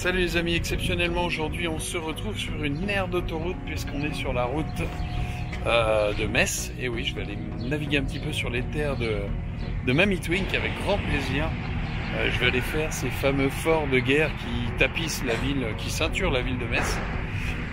Salut les amis, exceptionnellement aujourd'hui on se retrouve sur une aire d'autoroute puisqu'on est sur la route de Metz. Et oui, je vais aller naviguer un petit peu sur les terres de Mamie Twink avec grand plaisir. Je vais aller faire ces fameux forts de guerre qui tapissent la ville, qui ceinturent la ville de Metz.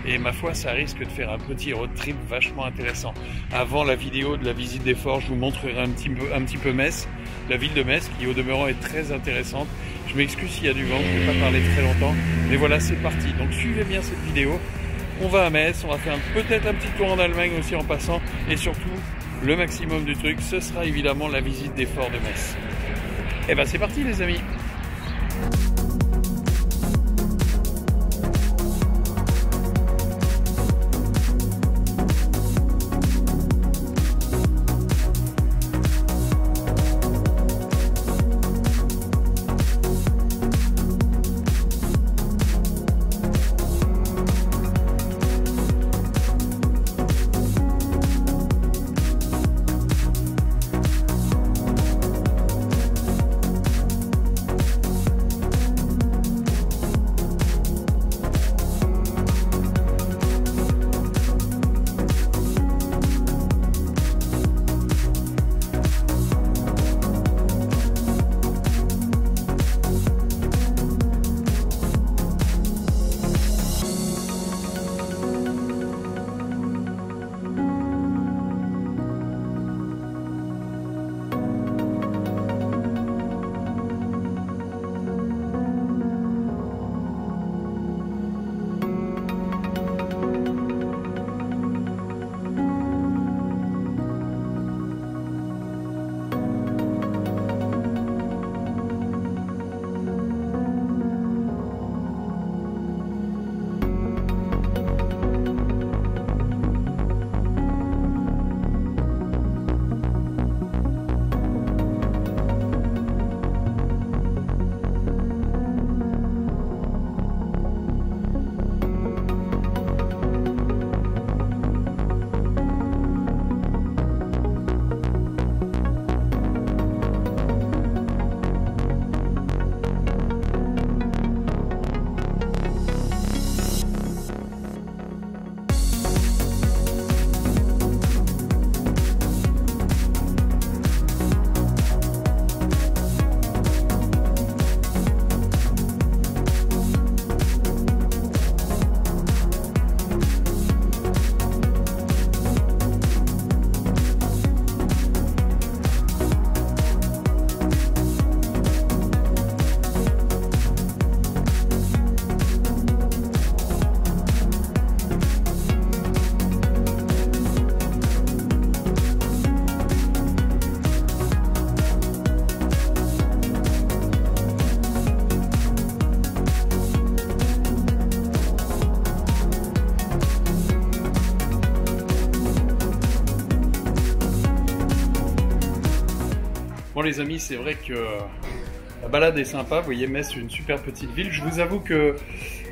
Et ma foi, ça risque de faire un petit road trip vachement intéressant. Avant la vidéo de la visite des forts, je vous montrerai un petit peu Metz, la ville de Metz, qui au demeurant est très intéressante. Je m'excuse s'il y a du vent, je ne vais pas parler très longtemps, mais voilà, c'est parti. Donc suivez bien cette vidéo. On va à Metz, on va faire peut-être un petit tour en Allemagne aussi en passant, et surtout, le maximum du truc, ce sera évidemment la visite des forts de Metz. Et ben c'est parti les amis. Bon les amis, c'est vrai que la balade est sympa, vous voyez Metz c'est une super petite ville. Je vous avoue que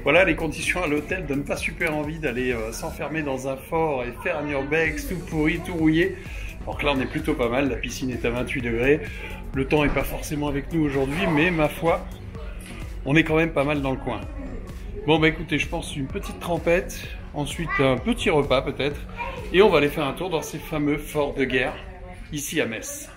voilà, les conditions à l'hôtel ne donnent pas super envie d'aller s'enfermer dans un fort et faire un urbex tout pourri, tout rouillé. Alors que là on est plutôt pas mal, la piscine est à 28 degrés, le temps n'est pas forcément avec nous aujourd'hui, mais ma foi, on est quand même pas mal dans le coin. Bon bah écoutez, je pense une petite trempette, ensuite un petit repas peut-être, et on va aller faire un tour dans ces fameux forts de guerre, ici à Metz.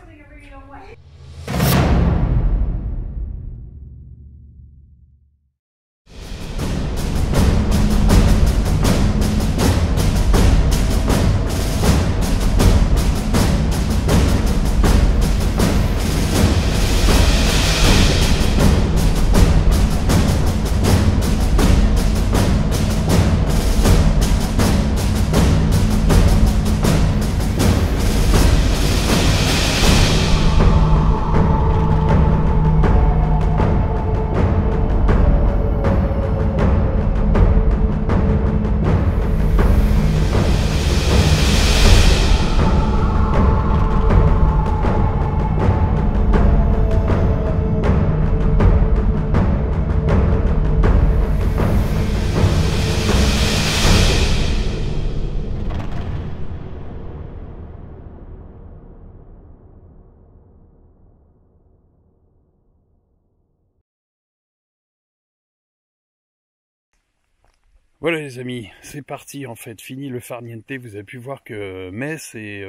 Voilà les amis, c'est parti en fait, fini le farniente. Vous avez pu voir que Metz et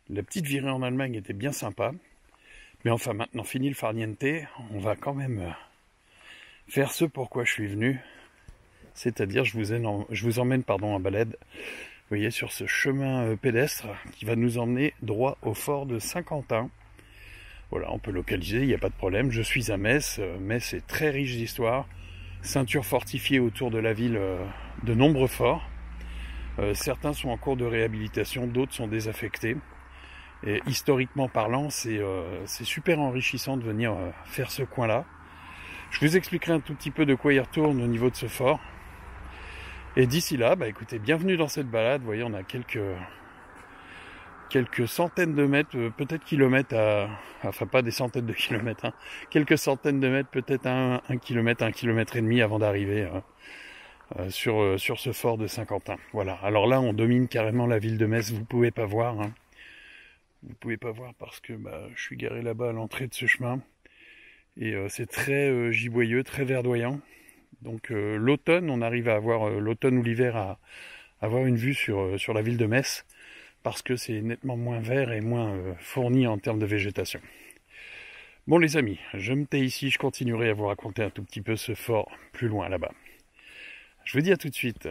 la petite virée en Allemagne était bien sympa. Mais enfin maintenant fini le farniente, on va quand même faire ce pourquoi je suis venu. C'est-à-dire je vous emmène en balade, vous voyez, sur ce chemin pédestre qui va nous emmener droit au fort de Saint-Quentin. Voilà, on peut localiser, il n'y a pas de problème. Je suis à Metz. Metz est très riche d'histoire. Ceinture fortifiée autour de la ville de nombreux forts. Certains sont en cours de réhabilitation, d'autres sont désaffectés. Et historiquement parlant, c'est super enrichissant de venir faire ce coin-là. Je vous expliquerai un tout petit peu de quoi il retourne au niveau de ce fort. Et d'ici là, bah écoutez, bienvenue dans cette balade. Vous voyez, on a quelques centaines de mètres, peut-être kilomètres, enfin pas des centaines de kilomètres, hein, quelques centaines de mètres, peut-être un kilomètre, 1,5 kilomètre avant d'arriver sur ce fort de Saint-Quentin. Voilà, alors là on domine carrément la ville de Metz, vous pouvez pas voir, hein. Vous pouvez pas voir parce que je suis garé là-bas à l'entrée de ce chemin, et c'est très giboyeux, très verdoyant. Donc l'automne, on arrive à avoir, l'automne ou l'hiver, à avoir une vue sur la ville de Metz, parce que c'est nettement moins vert et moins fourni en termes de végétation. Bon les amis, je me tais ici, je continuerai à vous raconter un tout petit peu ce fort plus loin là-bas. Je vous dis à tout de suite.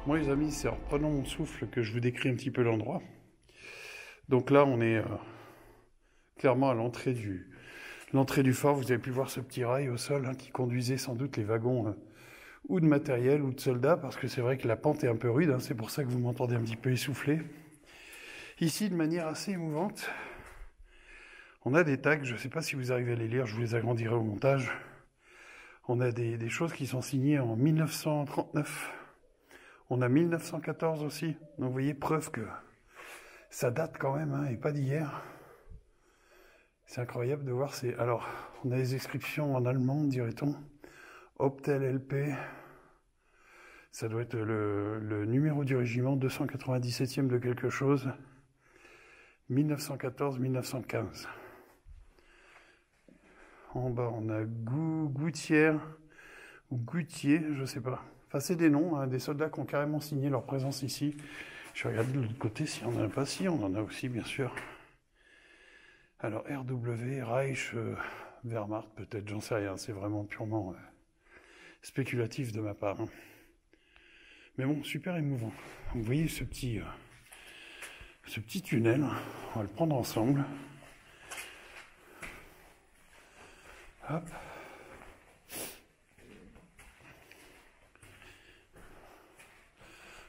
Moi les amis, c'est en reprenant mon souffle que je vous décris un petit peu l'endroit. Donc là on est clairement à l'entrée du fort. Vous avez pu voir ce petit rail au sol qui conduisait sans doute les wagons ou de matériel ou de soldats, parce que c'est vrai que la pente est un peu rude, c'est pour ça que vous m'entendez un petit peu essoufflé. Ici, de manière assez émouvante, on a des tags, je ne sais pas si vous arrivez à les lire, je vous les agrandirai au montage. On a des choses qui sont signées en 1939. On a 1914 aussi. Donc vous voyez, preuve que ça date quand même, et pas d'hier. C'est incroyable de voir Alors, on a des inscriptions en allemand, dirait-on. Optel LP. Ça doit être le numéro du régiment, 297e de quelque chose. 1914-1915. En bas, on a Goutière ou Goutier, je sais pas. Enfin, c'est des noms, des soldats qui ont carrément signé leur présence ici. Je vais regarder de l'autre côté si on n'en a pas. Si, on en a aussi, bien sûr. Alors, RW, Reich, Wehrmacht, peut-être, j'en sais rien. C'est vraiment purement spéculatif de ma part. Mais bon, super émouvant. Vous voyez ce petit tunnel, on va le prendre ensemble. Hop.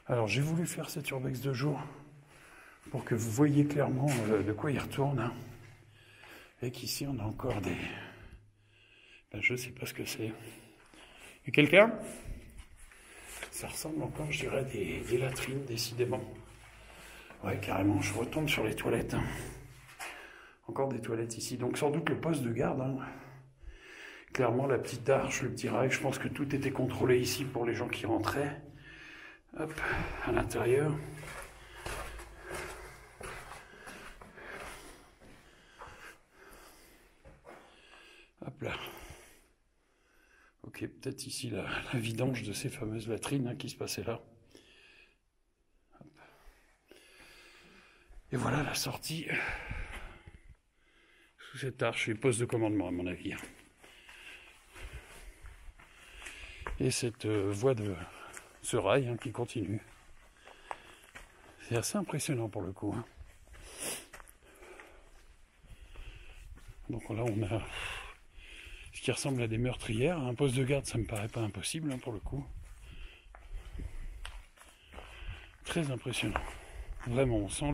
Alors j'ai voulu faire cette urbex de jour pour que vous voyez clairement de quoi il retourne. Et qu'ici on a encore des... je sais pas ce que c'est. Et quelqu'un? Ça ressemble encore, je dirais, des latrines, décidément. Ouais, carrément, je retombe sur les toilettes. Encore des toilettes ici. Donc sans doute le poste de garde. Clairement, la petite arche, le petit rail, je pense que tout était contrôlé ici pour les gens qui rentraient. Hop, à l'intérieur. Hop là. Ok, peut-être ici la vidange de ces fameuses latrines hein, qui se passaient là. Hop. Et voilà la sortie sous cette arche, les postes de commandement à mon avis. Et cette voie de ce rail hein, qui continue. C'est assez impressionnant pour le coup. Hein. Donc là on a ce qui ressemble à des meurtrières. Un poste de garde, ça me paraît pas impossible hein, pour le coup. Très impressionnant. Vraiment, on sent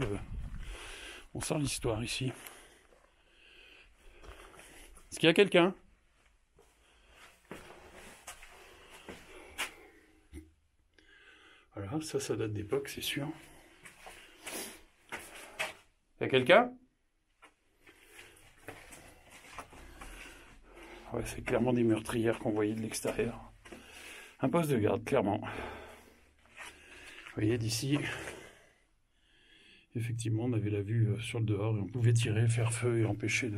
l'histoire ici. Est-ce qu'il y a quelqu'un? Voilà, ça date d'époque, c'est sûr. Il y a quelqu'un? Ouais, c'est clairement des meurtrières qu'on voyait de l'extérieur. Un poste de garde, clairement. Vous voyez, d'ici, effectivement, on avait la vue sur le dehors et on pouvait tirer, faire feu et empêcher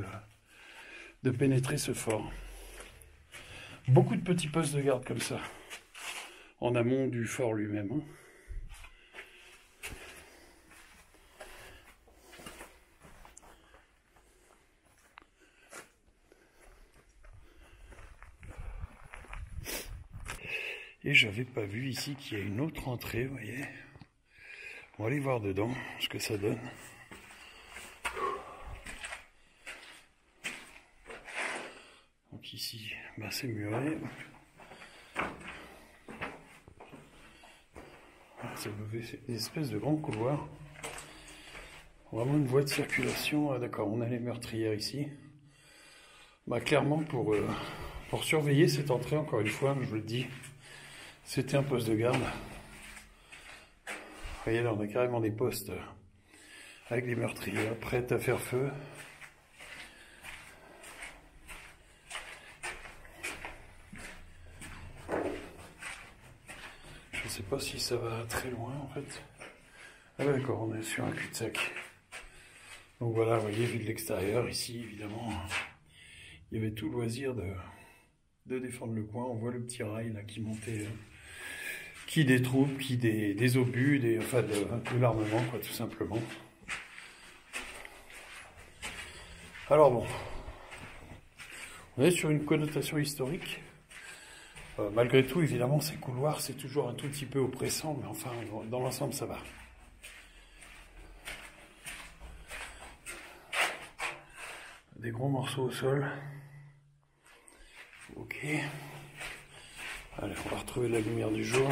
de pénétrer ce fort. Beaucoup de petits postes de garde comme ça, en amont du fort lui-même. Hein. Et j'avais pas vu ici qu'il y a une autre entrée, vous voyez. On va aller voir dedans ce que ça donne. Donc ici, ben c'est muré. C'est des espèces de grands couloirs. Vraiment une voie de circulation. Ah, d'accord, on a les meurtrières ici. Bah, clairement, pour surveiller cette entrée, encore une fois, je vous le dis, c'était un poste de garde. Vous voyez, là, on a carrément des postes avec des meurtrières prêtes à faire feu. Je ne sais pas si ça va très loin, en fait. Ah d'accord, on est sur un cul-de-sac. Donc voilà, vous voyez, vu de l'extérieur, ici, évidemment, il y avait tout loisir de défendre le coin. On voit le petit rail là qui montait, qui des troupes, qui des obus, enfin de l'armement, quoi, tout simplement. Alors bon, on est sur une connotation historique. Malgré tout, évidemment, ces couloirs, c'est toujours un tout petit peu oppressant, mais enfin, dans l'ensemble, ça va. Des gros morceaux au sol. Ok. Allez, on va retrouver la lumière du jour.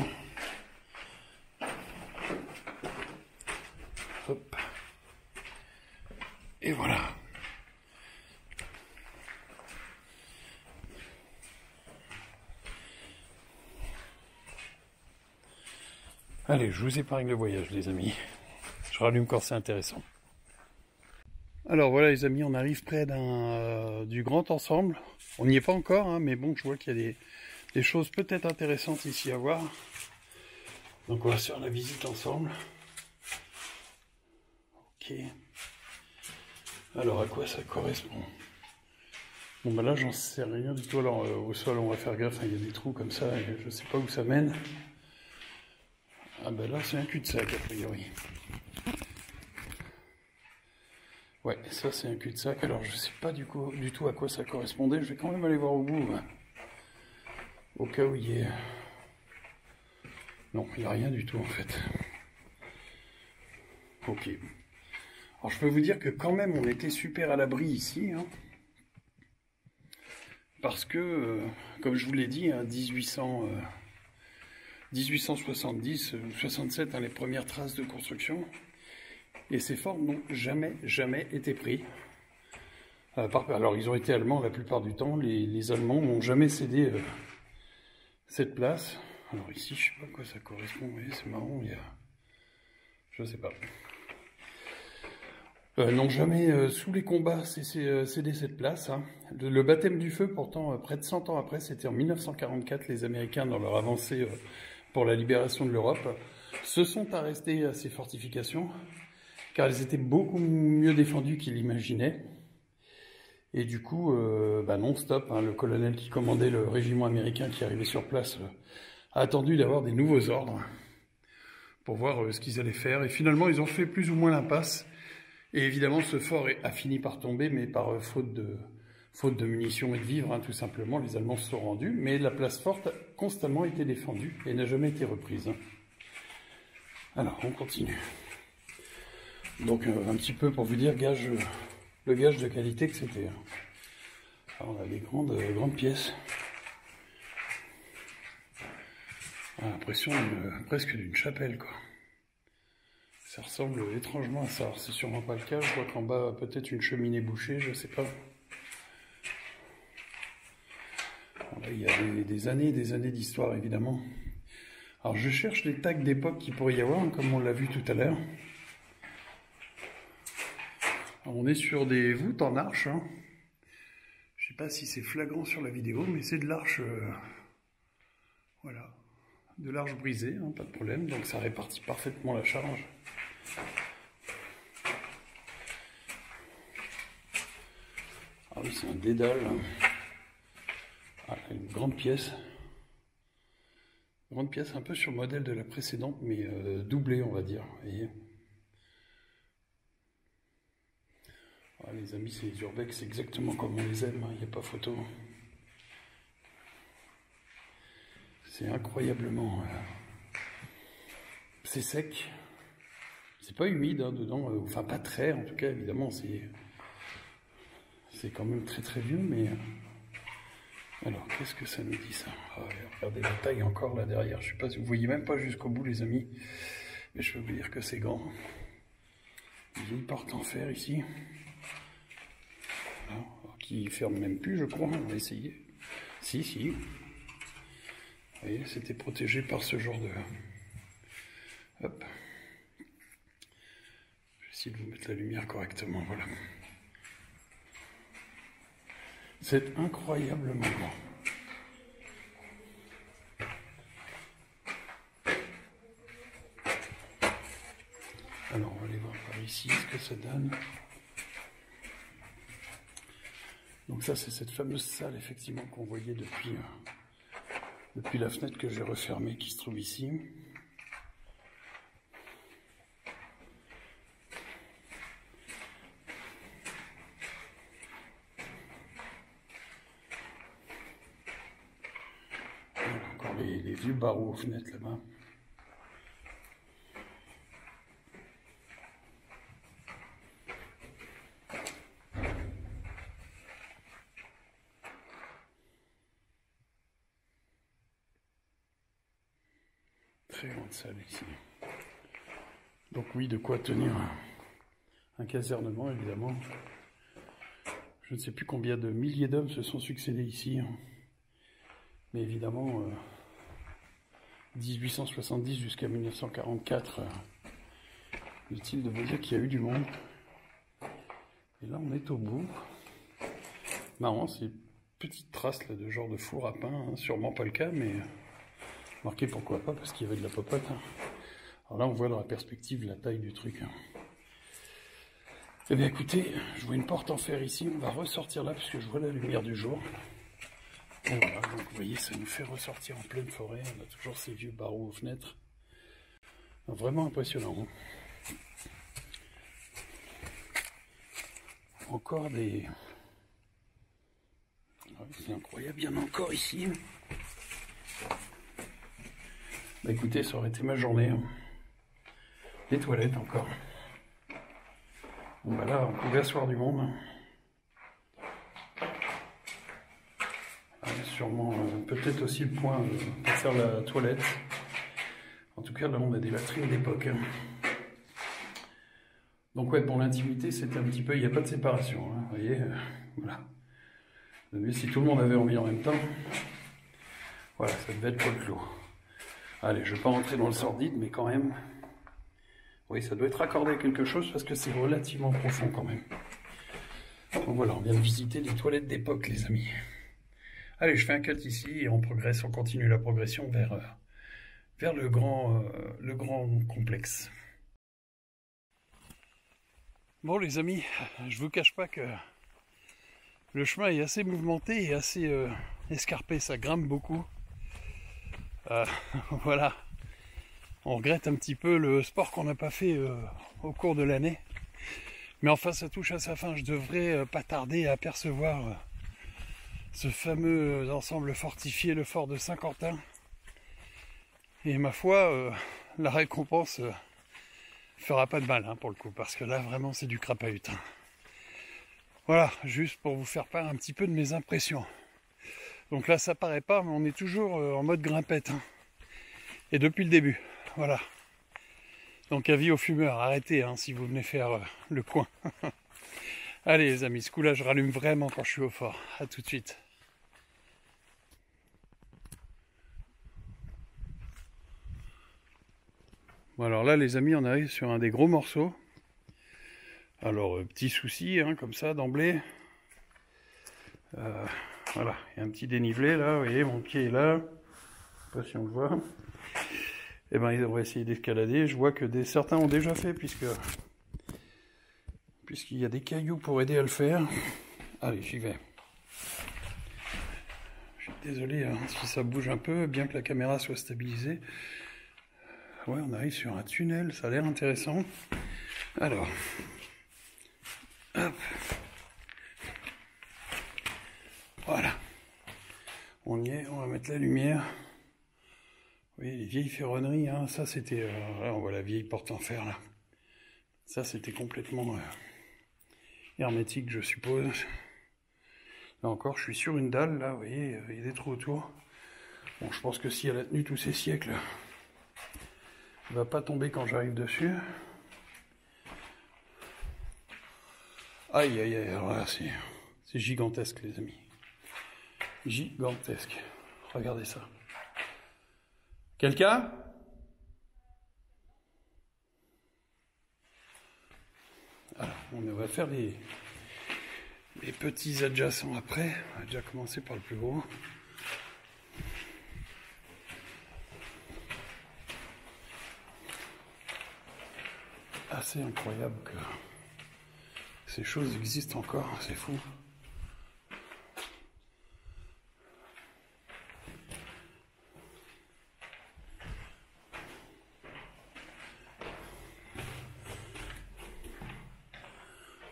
Hop. Et voilà. Allez, je vous épargne le voyage, les amis. Je rallume quand c'est intéressant. Alors voilà, les amis, on arrive près du grand ensemble. On n'y est pas encore, hein, mais bon, je vois qu'il y a des choses peut-être intéressantes ici à voir. Donc on va faire la visite ensemble. Ok. Alors à quoi ça correspond? Bon ben là j'en sais rien du tout. Alors au sol on va faire gaffe, hein, il y a des trous comme ça et je sais pas où ça mène. Ah ben là c'est un cul-de-sac a priori. Ouais, ça c'est un cul-de-sac. Alors je sais pas du tout à quoi ça correspondait. Je vais quand même aller voir au bout. Hein. Au cas où il y ait... Non, il n'y a rien du tout en fait. Ok. Alors je peux vous dire que quand même on était super à l'abri ici. Hein, parce que, comme je vous l'ai dit, hein, 1870, 67, hein, les premières traces de construction. Et ces forts n'ont jamais été pris. Alors ils ont été allemands la plupart du temps. Les Allemands n'ont jamais cédé cette place. Alors ici, je sais pas à quoi ça correspond. Vous voyez, c'est marrant. Il y a... Je sais pas. N'ont jamais, sous les combats, cédé cette place. Hein. Le baptême du feu, pourtant, près de 100 ans après, c'était en 1944, les Américains, dans leur avancée pour la libération de l'Europe, se sont arrêtés à ces fortifications, car elles étaient beaucoup mieux défendues qu'ils l'imaginaient. Et du coup, non-stop, hein, le colonel qui commandait le régiment américain qui arrivait sur place a attendu d'avoir des nouveaux ordres pour voir ce qu'ils allaient faire. Et finalement, ils ont fait plus ou moins l'impasse. Et évidemment, ce fort a fini par tomber, mais par faute de munitions et de vivres, hein, tout simplement. Les Allemands se sont rendus, mais la place forte a constamment été défendue et n'a jamais été reprise. Alors, on continue. Donc, un petit peu pour vous dire, le gage de qualité que c'était. Alors, on a des grandes pièces. On a l'impression presque d'une chapelle, quoi. Ça ressemble étrangement à ça. C'est sûrement pas le cas. Je vois qu'en bas, peut-être une cheminée bouchée, je sais pas. Bon, là, il y a des années d'histoire, évidemment. Alors, je cherche les tags d'époque qu'il pourrait y avoir, hein, comme on l'a vu tout à l'heure. On est sur des voûtes en arche. Hein. Je sais pas si c'est flagrant sur la vidéo, mais c'est de l'arche. Voilà. De l'arche brisée, hein, pas de problème. Donc ça répartit parfaitement la charge. Ah oui, c'est un dédale. Ah, une grande pièce. Grande pièce un peu sur le modèle de la précédente, mais doublée, on va dire. Vous voyez. Ah, les amis, c'est les urbex, c'est exactement comme on les aime, il n'y a pas photo. C'est incroyablement... c'est sec. C'est pas humide hein, dedans, enfin pas très en tout cas, évidemment, c'est quand même très vieux, mais... Alors, qu'est-ce que ça nous dit ça? Regardez la taille encore là derrière, je sais pas si vous voyez même pas jusqu'au bout les amis, mais je peux vous dire que c'est grand. Une vieille porte en fer ici. Qui ferme même plus, je crois. On va essayer. Si. Vous voyez, c'était protégé par ce genre de... Hop. Je vais essayer de vous mettre la lumière correctement, voilà. C'est incroyablement grand. Alors, on va aller voir par ici ce que ça donne. Donc ça, c'est cette fameuse salle, effectivement, qu'on voyait depuis la fenêtre que j'ai refermée, qui se trouve ici. Voilà, encore les vieux barreaux aux fenêtres, là-bas. Très grande salle ici. Donc oui, de quoi tenir un casernement, évidemment. Je ne sais plus combien de milliers d'hommes se sont succédés ici. Mais évidemment, 1870 jusqu'à 1944, inutile de vous dire qu'il y a eu du monde. Et là, on est au bout. Marrant, c'est une petite trace là, de genre de four à pain, hein. Sûrement pas le cas, mais... Marqué pourquoi pas, parce qu'il y avait de la popote. Hein. Alors là, on voit dans la perspective la taille du truc. Hein. Eh bien écoutez, je vois une porte en fer ici, on va ressortir là, parce que je vois la lumière du jour. Et voilà, donc vous voyez, ça nous fait ressortir en pleine forêt, on a toujours ces vieux barreaux aux fenêtres. Donc, vraiment impressionnant. Hein. Encore des... C'est incroyable, il y en a encore ici. Bah écoutez, ça aurait été ma journée. Hein. Les toilettes encore. Bon bah là, on pouvait asseoir du monde. Sûrement, peut-être aussi le point pour faire la toilette. En tout cas, là, on a des latrines d'époque. Hein. Donc ouais, pour l'intimité, c'était un petit peu... Il n'y a pas de séparation, hein, vous voyez. Voilà. Mais si tout le monde avait envie en même temps, voilà, ça devait être le clos. Allez, je ne vais pas rentrer dans le sordide, mais quand même... Oui, ça doit être raccordé à quelque chose parce que c'est relativement profond quand même. Donc voilà, on vient de visiter les toilettes d'époque, les amis. Allez, je fais un cut ici et on progresse, on continue la progression vers vers le grand complexe. Bon les amis, je vous cache pas que le chemin est assez mouvementé et assez escarpé, ça grimpe beaucoup. Voilà, on regrette un petit peu le sport qu'on n'a pas fait au cours de l'année. Mais enfin ça touche à sa fin, je devrais pas tarder à apercevoir ce fameux ensemble fortifié, le fort de Saint-Quentin. Et ma foi, la récompense fera pas de mal pour le coup, parce que là vraiment c'est du crapahut. Voilà, juste pour vous faire part un petit peu de mes impressions. Donc là ça paraît pas, mais on est toujours en mode grimpette. Et depuis le début, voilà. Donc avis aux fumeurs, arrêtez si vous venez faire le coin. Allez les amis, ce coup-là je rallume vraiment quand je suis au fort. A tout de suite. Bon alors là les amis, on arrive sur un des gros morceaux. Alors petit souci comme ça d'emblée. Voilà, il y a un petit dénivelé là, vous voyez mon pied est là. Je sais pas si on le voit. Et ben on va essayer d'escalader. Je vois que certains ont déjà fait puisqu'il y a des cailloux pour aider à le faire. Allez, j'y vais. Je suis désolé si ça bouge un peu, bien que la caméra soit stabilisée. Ouais, on arrive sur un tunnel, ça a l'air intéressant. Alors, hop. Voilà. On y est, on va mettre la lumière. Oui, les vieilles ferronneries, ça c'était... là, on voit la vieille porte en fer, là. Ça c'était complètement hermétique, je suppose. Là encore, je suis sur une dalle, là, vous voyez, il y a des trous autour. Bon, je pense que si elle a tenu tous ces siècles... Il va pas tomber quand j'arrive dessus. Aïe aïe aïe, alors là c'est gigantesque les amis. Gigantesque. Regardez ça. Quelqu'un ? Alors, on va faire les petits adjacents après. On va déjà commencer par le plus gros. Assez incroyable que ces choses existent encore, c'est fou.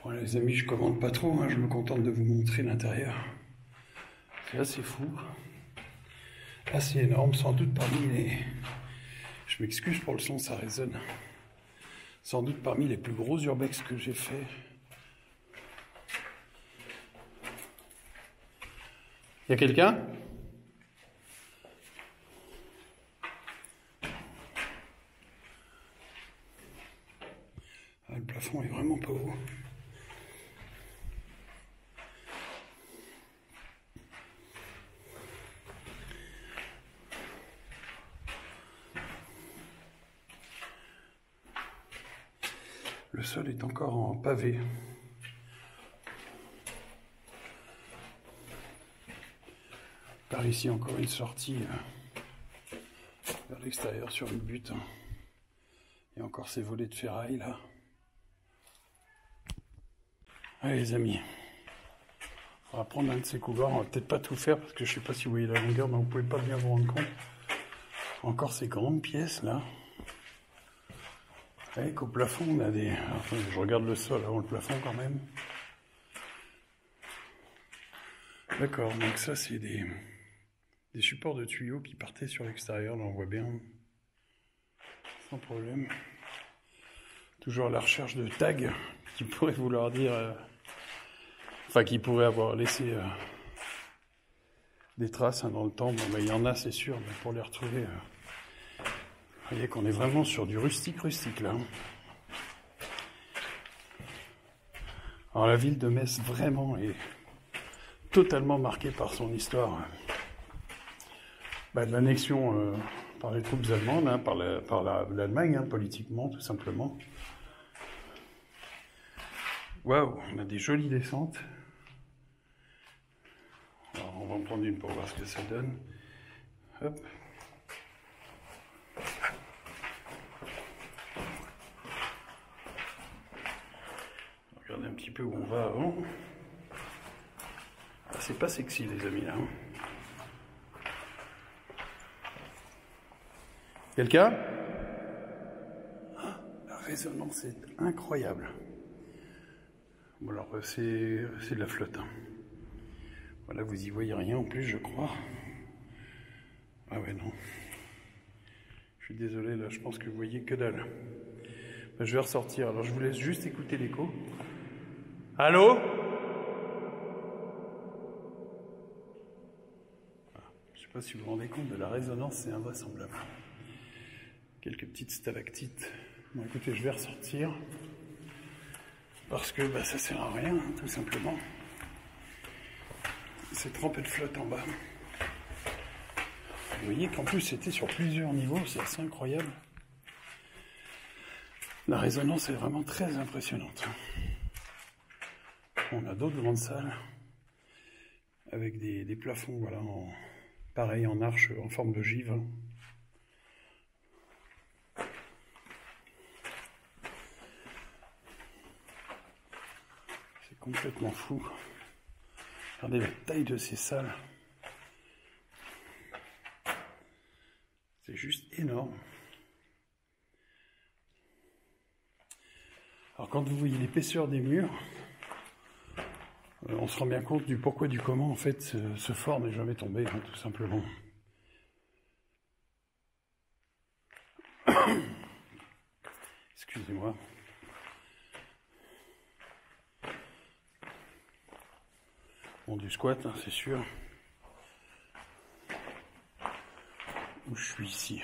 Bon les amis, je commande pas trop, je me contente de vous montrer l'intérieur. C'est assez fou, assez énorme, sans doute parmi les... Je m'excuse pour le son, ça résonne. Sans doute parmi les plus gros urbex que j'ai fait. Il y a quelqu'un ? Le plafond est vraiment pas haut. Le sol est encore en pavé. Par ici, encore une sortie vers l'extérieur sur une butte. Et encore ces volets de ferraille là. Allez les amis, on va prendre un de ces couloirs. On va peut-être pas tout faire parce que je sais pas si vous voyez la longueur, mais vous pouvez pas bien vous rendre compte. Encore ces grandes pièces là. Vous voyez qu'au plafond on a des... Enfin, je regarde le sol avant le plafond quand même. D'accord, donc ça c'est des supports de tuyaux qui partaient sur l'extérieur, là on voit bien, sans problème. Toujours à la recherche de tags qui pourraient vouloir dire, enfin qui pourraient avoir laissé des traces dans le temps. Bon, il y en a c'est sûr, mais pour les retrouver, vous voyez qu'on est vraiment sur du rustique là. Alors la ville de Metz vraiment est totalement marquée par son histoire. De l'annexion par les troupes allemandes, par l'Allemagne, politiquement, tout simplement. Waouh, on a des jolies descentes. Alors, on va en prendre une pour voir ce que ça donne. Hop. petit peu où on va avant. Ah, c'est pas sexy les amis là. Hein. Quelqu'un? Ah, la résonance est incroyable. Bon alors c'est de la flotte. Hein. Voilà, vous y voyez rien en plus je crois. Ah ouais non. Je suis désolé là, je pense que vous voyez que dalle. Ben, je vais ressortir, alors je vous laisse juste écouter l'écho. Allô? Je ne sais pas si vous vous rendez compte de la résonance, c'est invraisemblable. Quelques petites stalactites. Bon écoutez, je vais ressortir. Parce que bah, ça sert à rien, tout simplement. C'est trempé de flotte en bas. Vous voyez qu'en plus c'était sur plusieurs niveaux, c'est assez incroyable. La résonance est vraiment très impressionnante. On a d'autres grandes salles avec des plafonds, voilà, pareil en arche, en forme de gyve. C'est complètement fou. Regardez la taille de ces salles. C'est juste énorme. Alors quand vous voyez l'épaisseur des murs, on se rend bien compte du pourquoi du comment en fait ce fort n'est jamais tombé, hein, tout simplement. Excusez-moi. Bon, du squat, hein, c'est sûr. Où je suis ici.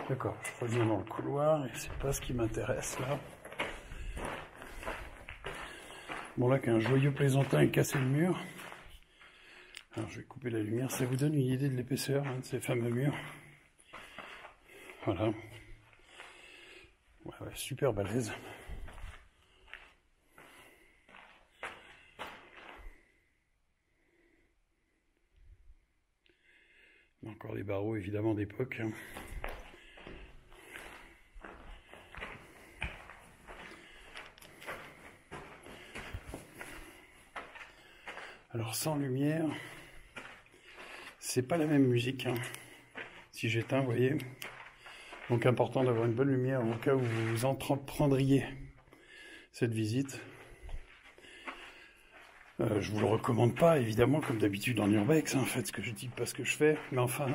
D'accord, je reviens dans le couloir et c'est pas ce qui m'intéresse là. Bon là qu'un joyeux plaisantin ait cassé le mur. Alors je vais couper la lumière, ça vous donne une idée de l'épaisseur hein, de ces fameux murs. Voilà. Ouais, super balèze. Encore des barreaux évidemment d'époque. Hein. Alors sans lumière, c'est pas la même musique. Hein. Si j'éteins, vous voyez. Donc important d'avoir une bonne lumière au cas où vous entreprendriez cette visite. Je vous le recommande pas, évidemment, comme d'habitude en urbex, hein, faites ce que je dis, pas ce que je fais, mais enfin,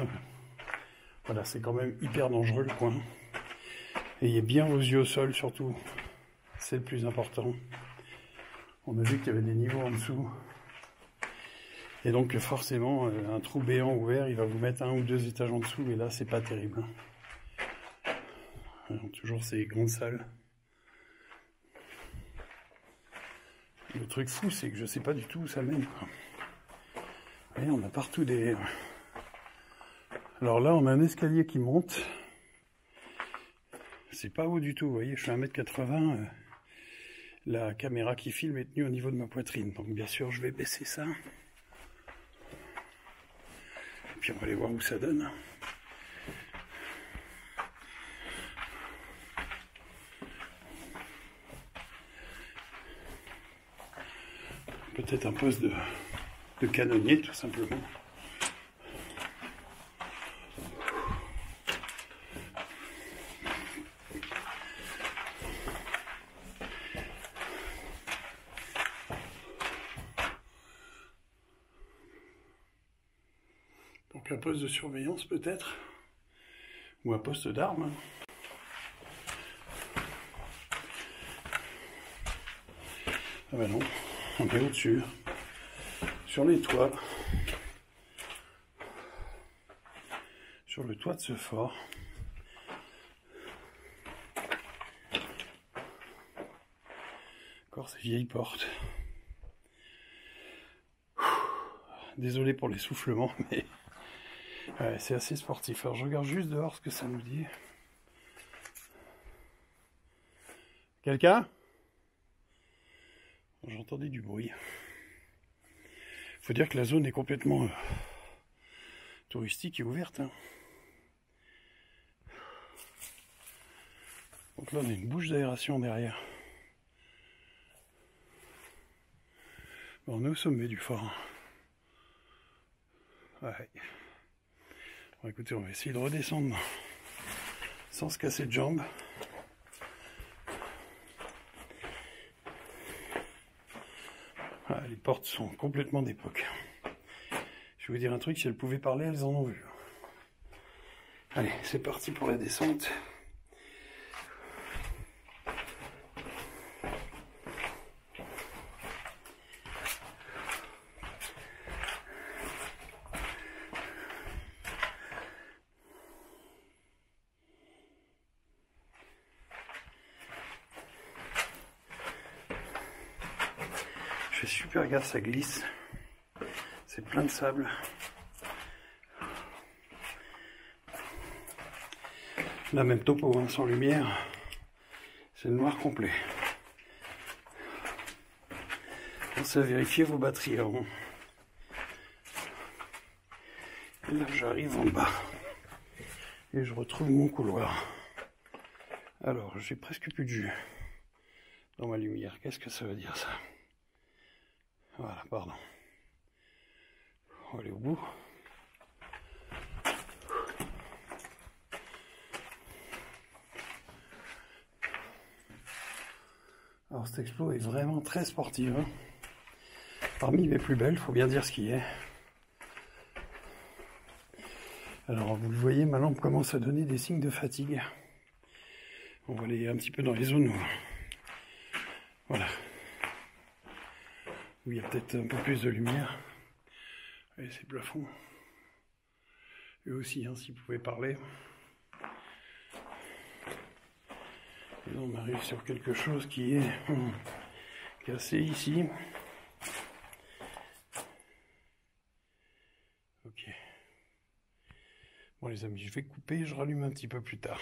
voilà, c'est quand même hyper dangereux le coin. Ayez bien vos yeux au sol surtout, c'est le plus important. On a vu qu'il y avait des niveaux en dessous. Et donc forcément, un trou béant ouvert, il va vous mettre 1 ou 2 étages en dessous, et là c'est pas terrible. Alors, toujours ces grandes salles. Le truc fou, c'est que je sais pas du tout où ça mène. Quoi. Et on a partout des... Alors là, on a un escalier qui monte. C'est pas haut du tout, vous voyez, je fais 1m80. La caméra qui filme est tenue au niveau de ma poitrine. Donc bien sûr, je vais baisser ça. Et puis on va aller voir où ça donne. Peut-être un poste de canonnier, tout simplement. Donc un poste de surveillance peut-être, ou un poste d'armes. Ah ben non, on est au-dessus, sur les toits, sur le toit de ce fort. Encore ces vieilles portes. Désolé pour l'essoufflement, mais ouais, c'est assez sportif. Alors je regarde juste dehors ce que ça nous dit. Quelqu'un? J'entendais du bruit. Faut dire que la zone est complètement touristique et ouverte. Hein. Donc là on a une bouche d'aération derrière. Bon, on est au sommet du fort. Ouais. Bon, écoutez, on va essayer de redescendre sans se casser de jambes. Ah, les portes sont complètement d'époque. Je vais vous dire un truc, si elles pouvaient parler, elles en ont vu. Allez, c'est parti pour la descente. Je fais super gaffe, ça glisse. C'est plein de sable. Là, même topo, hein, sans lumière, c'est le noir complet. Pensez à vérifier vos batteries avant. Et là, j'arrive en bas. Et je retrouve mon couloir. Alors, j'ai presque plus de jus dans ma lumière. Qu'est-ce que ça veut dire, ça? Voilà, pardon. On va aller au bout. Alors cette explo est vraiment très sportive. Hein. Parmi les plus belles, il faut bien dire ce qui est. Alors vous le voyez, ma lampe commence à donner des signes de fatigue. On va aller un petit peu dans les zones où... Voilà. Où il y a peut-être un peu plus de lumière. Et ces plafonds. Eux aussi, hein, s'ils pouvaient parler. Et là, on arrive sur quelque chose qui est cassé ici. Ok. Bon les amis, je vais couper, je rallume un petit peu plus tard.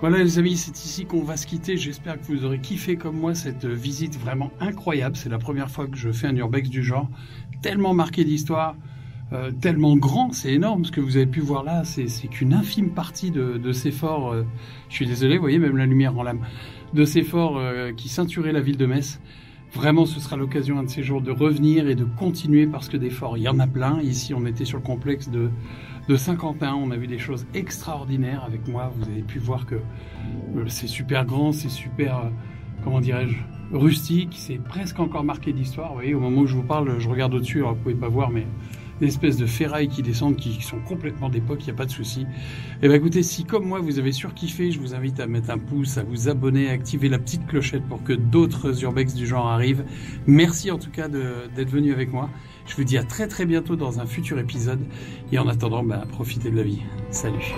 Voilà les amis, c'est ici qu'on va se quitter. J'espère que vous aurez kiffé comme moi cette visite vraiment incroyable. C'est la première fois que je fais un urbex du genre. Tellement marqué d'histoire, tellement grand, c'est énorme. Ce que vous avez pu voir là, c'est qu'une infime partie de ces forts. Je suis désolé, vous voyez, même la lumière en lame. De ces forts qui ceinturaient la ville de Metz. Vraiment, ce sera l'occasion un de ces jours de revenir et de continuer parce que des forts, il y en a plein. Ici, on était sur le complexe de Saint-Quentin. On a vu des choses extraordinaires avec moi. Vous avez pu voir que c'est super grand, c'est super, comment dirais-je, rustique. C'est presque encore marqué d'histoire. Vous voyez, au moment où je vous parle, je regarde au-dessus. Alors, vous pouvez pas voir, mais des espèces de ferrailles qui descendent, qui sont complètement d'époque, il n'y a pas de souci. Et ben écoutez, si comme moi vous avez surkiffé, je vous invite à mettre un pouce, à vous abonner, à activer la petite clochette pour que d'autres urbex du genre arrivent. Merci en tout cas d'être venu avec moi. Je vous dis à très bientôt dans un futur épisode. Et en attendant, profitez de la vie. Salut.